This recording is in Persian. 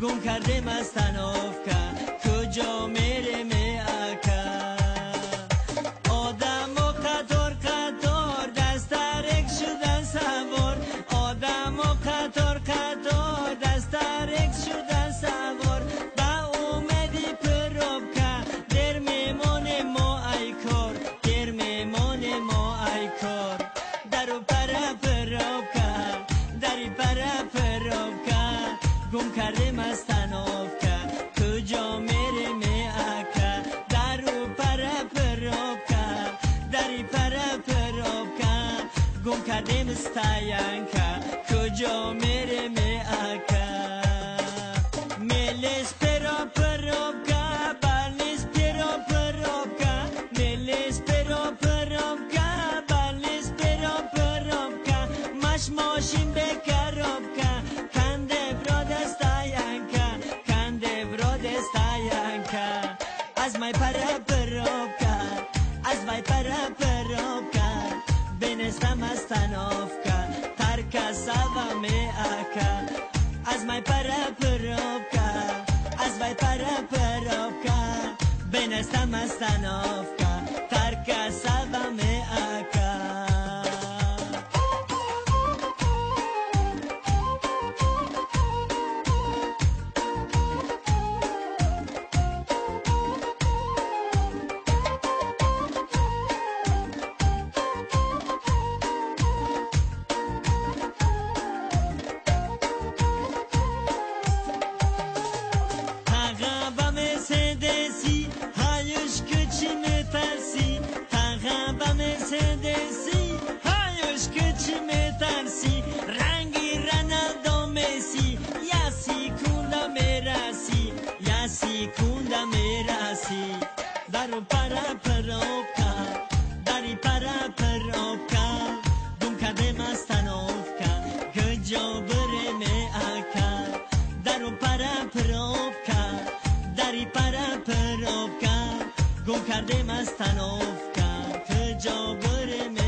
گم کرده مستنافکا کجا میره می اکا آدم و قطار قطار دسترک شدن سوار آدم و قطار قطار دسترک شدن سوار با اومدی پروبکا در میمونه ما ای کار در میمونه ما ای کار درو پرا پروبکا دری پرا پروبکا گم کرده مستنافکا کجا میره می اکا درو پرا پروبکا دری پرا پروبکا گم کرده مستاینکا کجا میره می اکا میلیس پرا پروبکا بالنیس پرا پروبکا میلیس پرا پروبکا بالنیس پرا پروبکا مش ماشین بکروبکا کنده برا دستاینکا کنده برا دستاینکا از مای پرا پروبکا از مای پرا پروبکا بنستم مستنافکا ترکا سوا می اکا از مای پرا پروبکا از مای پرا پروبکا بنستم مستنافکا ترکا سوا می اکا مرسدسی هایش که چی میترسی رنگی رنالدو میسی یا سیکوندا میرسی یا سیکوندا میرسی درو پرا پروبکا دری پرا پروبکا گم کرده مستنافکا کجا بره می اکا درو پرا پروبکا دری پرا پروبکا گم کرده مستنافکا کجا بره می